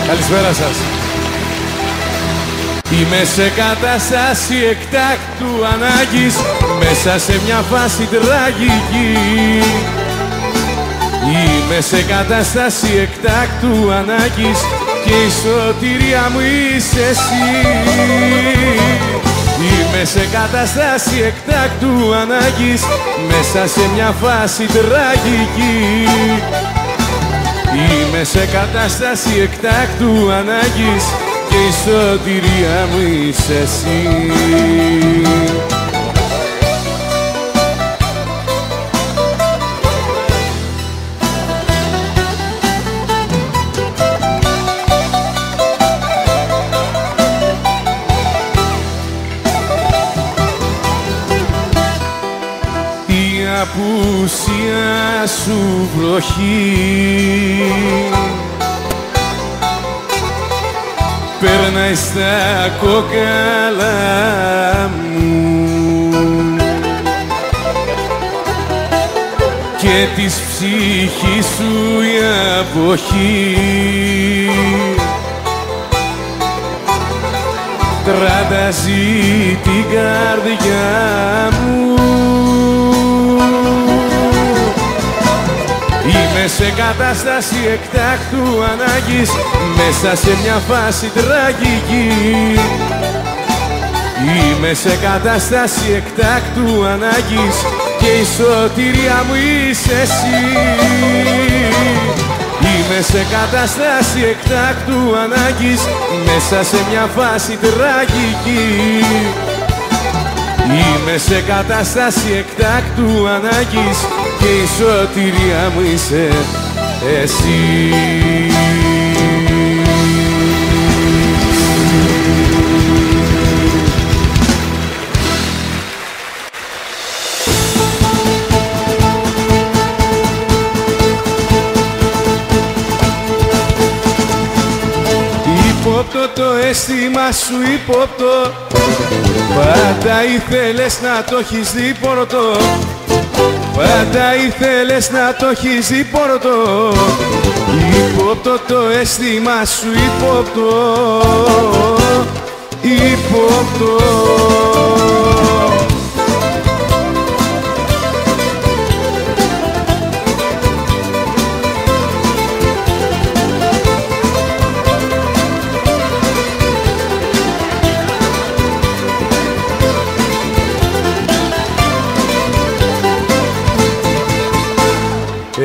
Καλησπέρα σας. Είμαι σε κατάσταση εκτάκτου ανάγκης, μέσα σε μια φάση τραγική. Είμαι σε κατάσταση εκτάκτου ανάγκης και η σωτηρία μου είσαι εσύ. Είμαι σε κατάσταση εκτάκτου ανάγκης, μέσα σε μια φάση τραγική. Είμαι σε κατάσταση εκτάκτου ανάγκης και η σωτηρία μου είσαι εσύ. Η απουσία σου βροχή περνάει στα κόκαλα μου και της ψυχής σου η αποχή τραντάζει την καρδιά μου. Είμαι σε κατάσταση εκτάκτου ανάγκης, μέσα σε μια φάση τραγική. Είμαι σε κατάσταση εκτάκτου ανάγκης και η σωτηρία μου είσαι εσύ. Είμαι σε κατάσταση εκτάκτου ανάγκης, μέσα σε μια φάση τραγική. Είμαι σε κατάσταση εκτάκτου ανάγκης και η σωτηρία μου είσαι εσύ. Υπόπτω το αίσθημα σου υπόπτω, πάντα ήθελες να το έχεις δει πορτό. Πάντα ήθελες να το έχεις δει πορτό. Υπόπτω το αίσθημα σου υπόπτω, υπόπτω.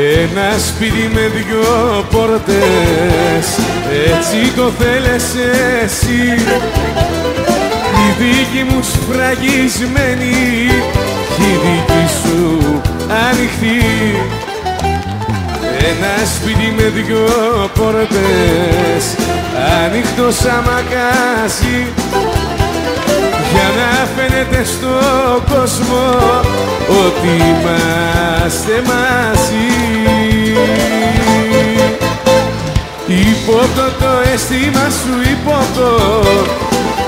Ένα σπίτι με δυο πόρτες, έτσι το θέλες εσύ. Η δίκη μου σφραγισμένη, η δίκη σου ανοιχτή. Ένα σπίτι με δυο πόρτες, ανοιχτό σαν μακάσι, για να φαίνεται στον κόσμο ότι είμαστε μαζί. Υπόπτω το αίσθημα σου υπόπτω.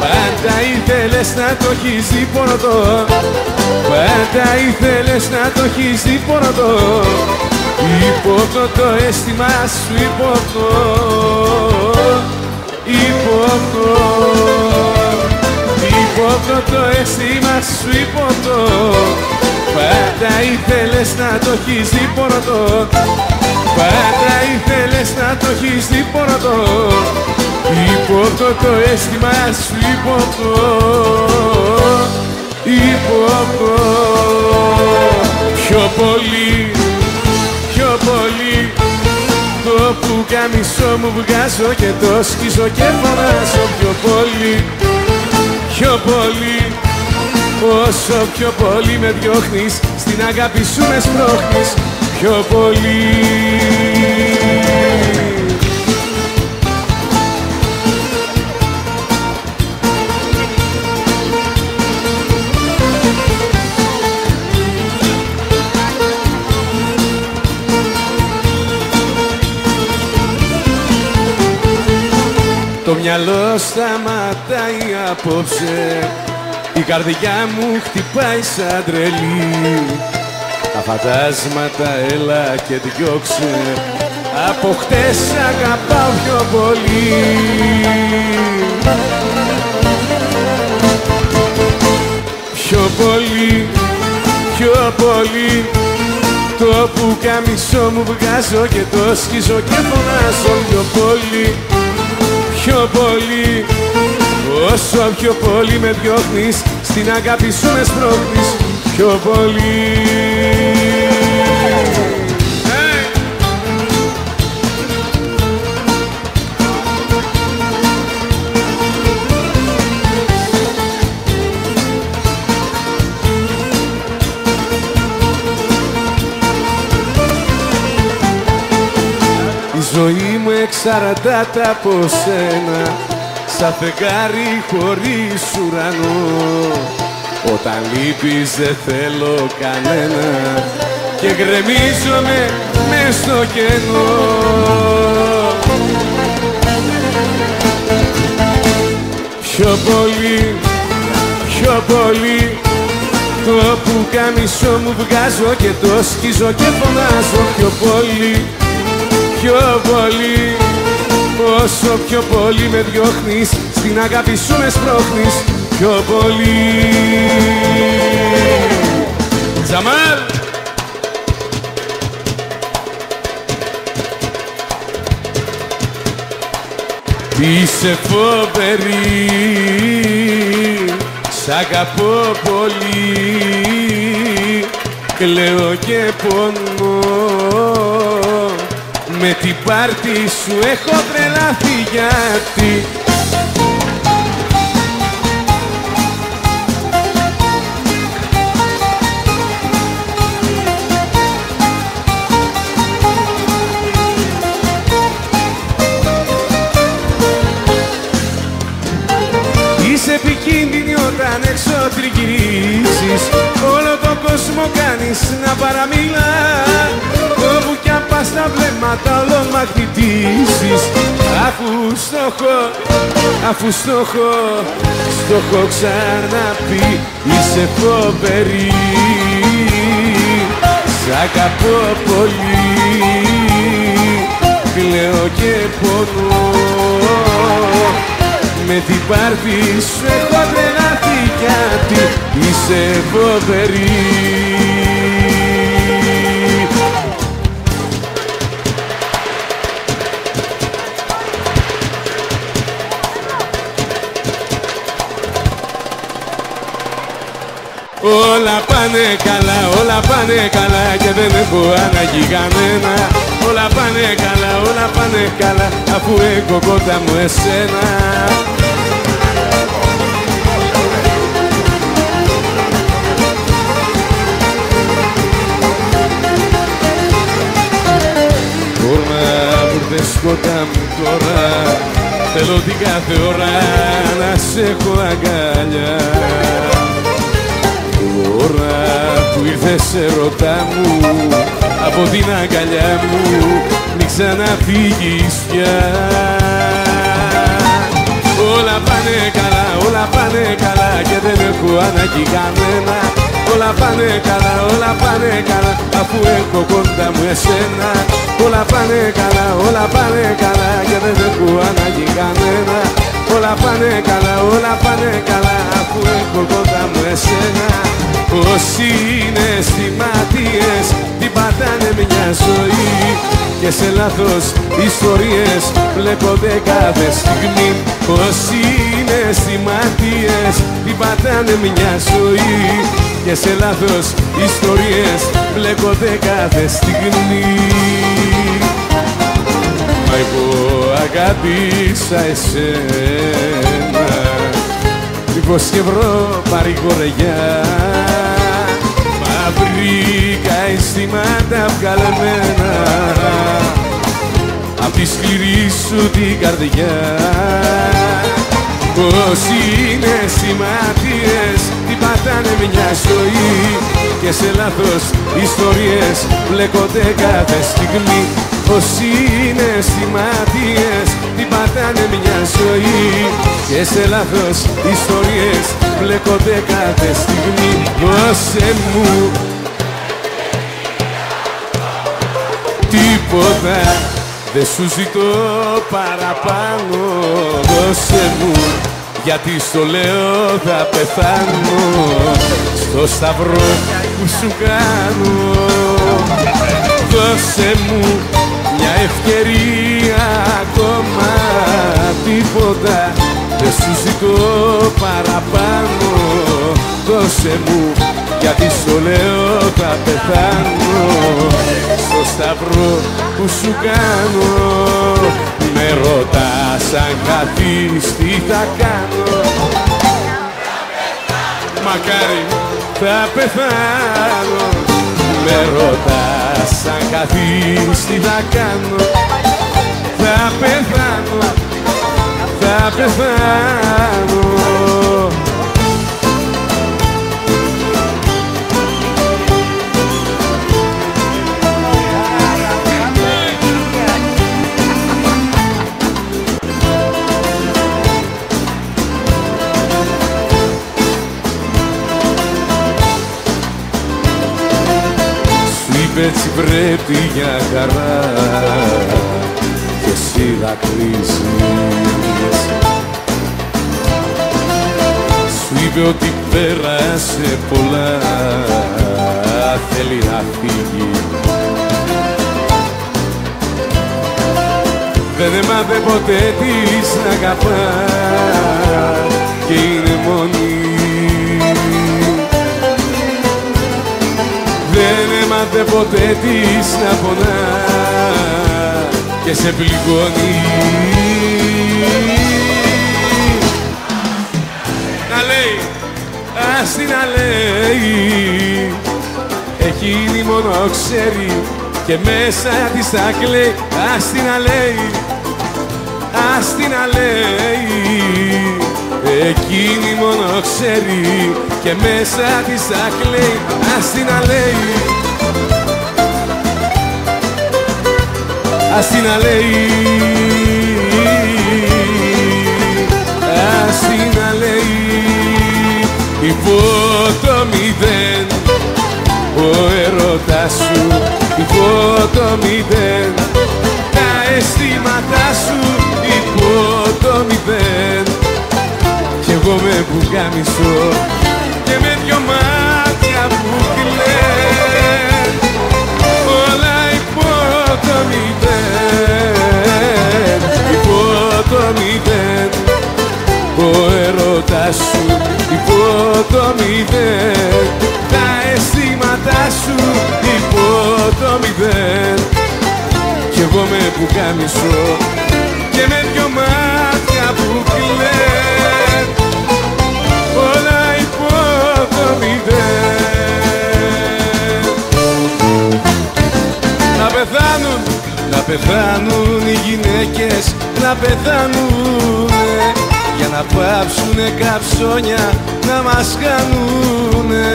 Πάντα ήθελες να το έχεις δει πονοτό. Πάντα ήθελες να το έχεις δει πονοτό. Υπόπτω το αίσθημα σου υπόπτω. Υπόπτω. Υπόπτω το αίσθημα σου υπόπτω. Πάντα ήθελες να το έχεις δει πονοτό. Πάντα ήθελες να το έχεις δει πονοτό. Υπόπτω το αίσθημα σου υπόπτω. Υπόπτω. Πιο πολύ, πιο πολύ το πουκάμισο μου βγάζω και το σκίζω και φωνάζω. Πιο πολύ, πιο πολύ, όσο πιο πολύ με διώχνεις, στην αγάπη σου με σπρώχνεις. Πιο πολύ. Το μυαλό σταματάει απόψε, η καρδιά μου χτυπάει σαν τρελή. Τα φαντάσματα έλα και διώξε, από χτες αγαπάω πιο πολύ. Πιο πολύ, πιο πολύ, το πουκάμισο μου βγάζω και το σκίζω και φωνάζω. Πιο πολύ, πιο πολύ, όσο πιο πολύ με διώχνεις, στην αγάπη σου με σπρώχνεις. Πιο πολύ. Η ζωή μου εξαρτάται από σένα, σαν φεγγάρι χωρίς ουρανό. Όταν λείπεις δεν θέλω κανένα και γκρεμίζομαι μες στο κενό. Πιο πολύ, πιο πολύ, το πουκάμισο μου βγάζω και το σκίζω και φωνάζω. Πιο πολύ, πιο πολύ, όσο πιο πολύ με διώχνεις, στην αγάπη σου με σπρώχνεις. Πιο πολύ. Τζαμάλ! Είσαι φοβερή, σ' αγαπώ πολύ, κλαίω και πονώ, με την πάρτι σου έχω τρελαθεί γιατί. Είσαι επικίνδυνη όταν έξω τριγυρίσεις, όλο τον κόσμο κάνεις να παραμιλά. Όπου κι αν πας τα βλέμματα όλων μαγνητήσεις, αφού στο έχω ξαναπεί. Είσαι φοβερή, σ' αγαπώ πολύ, κλαίω και πονώ, με την πάρτι σου έχω τρελαθεί γιατί είσαι φοβερή. Όλα πάνε καλά, όλα πάνε καλά και δεν έχω ανάγκη κανένα. Όλα πάνε καλά, όλα πάνε καλά, αφού έχω κοντά μου εσένα. Τώρα που ήρθες κοντά μου τώρα, θέλω την κάθε ώρα να σε έχω αγκαλιά. Τώρα που ήρθες ερωτά μου, από την αγκαλιά μου μην ξαναφύγεις πια. Όλα πάνε καλά, όλα πάνε καλά και δεν έχω ανάγκη κανένα. Όλα πάνε καλά, όλα πάνε καλά αφού έχω κοντά μου εσένα. Όλα πάνε καλά, όλα πάνε καλά και δεν έχω ανάγκη κανένα. Όλα πάνε καλά, όλα πάνε καλά αφού έχω κοντά μου εσένα. Όσοι είναι αισθηματίες την πατάνε μια ζωή και σε λάθος ιστορίες μπλέκονται κάθε στιγμή. Όσοι είναι αισθηματίες την πατάνε μια ζωή και σε λάθος ιστορίες μπλέκονται κάθε στιγμή. Μα εγώ αγάπησα εσένα μήπως και βρω παρηγοριά. Μα βρήκα αισθήματα βγαλμένα απ' τη σκληρή σου την καρδιά. Όσοι είναι σημάτιες την πατάνε μια ζωή και σε λάθος ιστορίες μπλέκονται κάθε στιγμή. Όσοι είναι σημάτιες την πατάνε μια ζωή και σε λάθος ιστορίες μπλέκονται κάθε στιγμή. Δώσε μου τίποτα, δεν σου ζητώ παραπάνω. Δώσε μου, γιατί στο λέω θα πεθάνω στο σταυρό που σου κάνω. Δώσε μου μια ευκαιρία ακόμα, τίποτα δεν σου ζητώ παραπάνω. Δώσε μου, γιατί στο λέω θα πεθάνω στο σταυρό που σου κάνω. Με ρωτάς αν χαθείς τι θα κάνω. Μακάρι θα πεθάνω. Με ρωτάς αν χαθείς τι θα κάνω. Θα πεθάνω, θα πεθάνω. Έτσι πρέπει για χαρά και εσύ δακρύζεις. Σου είπε ότι πέρασε πολλά, θέλει να φύγει. Δεν έμαθε ποτέ της να αγαπά και είναι μόνη. Δεν έμαθε ποτέ της να πονά και σε πληγώνει. Να λέει, ας την να λέει, εκείνη μόνο ξέρει και μέσα της θα κλαίει. Ας την να λέει, ας την να λέει, εκείνη μόνο ξέρει και μέσα της θα κλαίει. Ας την να λέει, ας την να λέει, ας την να λέει. Υπό το μηδέν ο έρωτας σου, υπό το μηδέν τα αισθήματά σου, υπό το μηδέν. Κι εγώ με πουκάμισο και με δυο μάτια που κλαιν, όλα υπό το μηδέν, υπό το μηδέν. Ο έρωτας σου υπό το μηδέν, τα αισθήματά σου υπό το μηδέν. Κι εγώ με πουκάμισο και με δυο μάτια που κλαιν, όλα υπό το μηδέν. Να πεθάνουν, να πεθάνουν οι γυναίκες, να πεθάνουνε για να πάψουνε καψόνια να μας κάνουνε.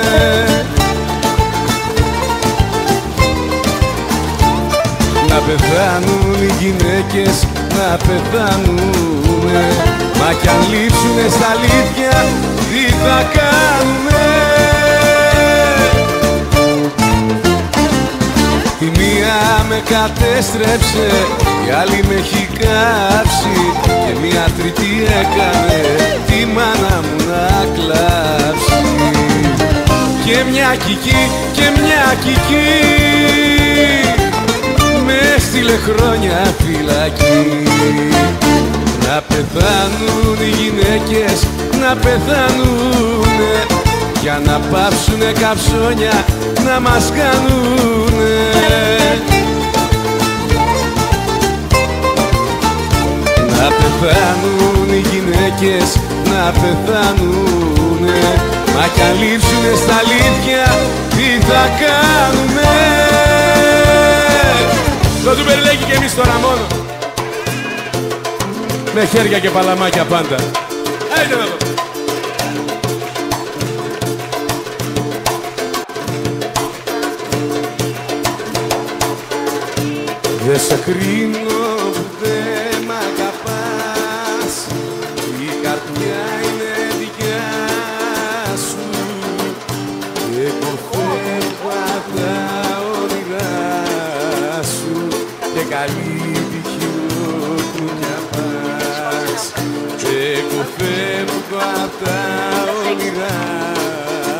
γυναίκες να πεθάνουνε, μα κι αν λείψουνε στα αλήθεια τι θα κάνουνε. Η μία με κατέστρεψε, η άλλη με έχει κάψει και μία τρίτη έκανε τη μάνα μου να κλάψει. Και μια κική και μια κική με στείλε χρόνια φυλακή. Να πεθάνουν οι γυναίκες, να πεθάνουνε, για να πάψουνε καψόνια να μας κάνουνε. Να πεθάνουν οι γυναίκες, να πεθάνουνε, μα κι αν λείψουνε στα αλήθεια τι θα κάνουνε. Το του περιλέγει και εμείς τώρα μόνο, με χέρια και παλαμάκια πάντα. Άιντε εδώ. Δεν σε κρίνω που δεν μ' αγαπάς, η καρδιά είναι δικιά σου. Εγώ φεύγω απ' τα όνειρά σου και καλή τύχη όπου κι αν πας. Εγώ φεύγω απ' τα όνειρά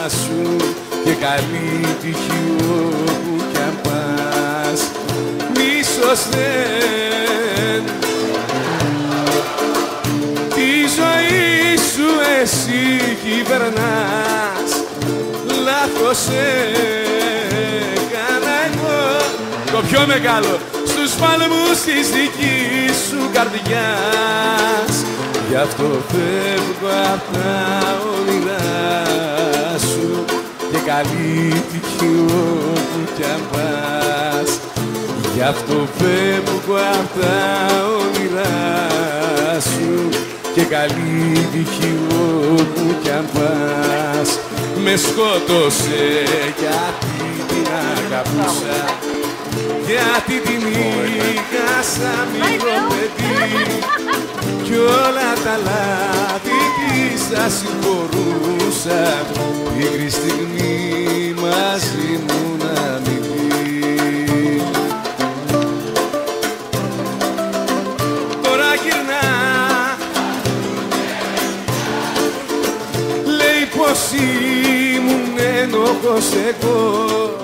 σου και καλή τύχη όπου κι αν πας. Μίσος δεν, τη ζωή σου εσύ κυβερνάς, λάθος έκανα εγώ, το πιο μεγάλο, στους παλμούς της δικής σου καρδιάς. Γι' αυτό φεύγω απ' τα όνειρά σου και καλή τύχη όπου κι αν πας. Γι' αυτό φεύγω απ' τα όνειρά σου και καλή τύχη όπου κι αν πας. Με σκότωσε γιατί την αγαπούσα, γιατί την είχα σαν μικρό παιδί, κι όλα τα λάθη της θα συγχωρούσα, πίκρη στιγμή μαζί μου να μην πει. Πως ήμουν ένοχος εγώ,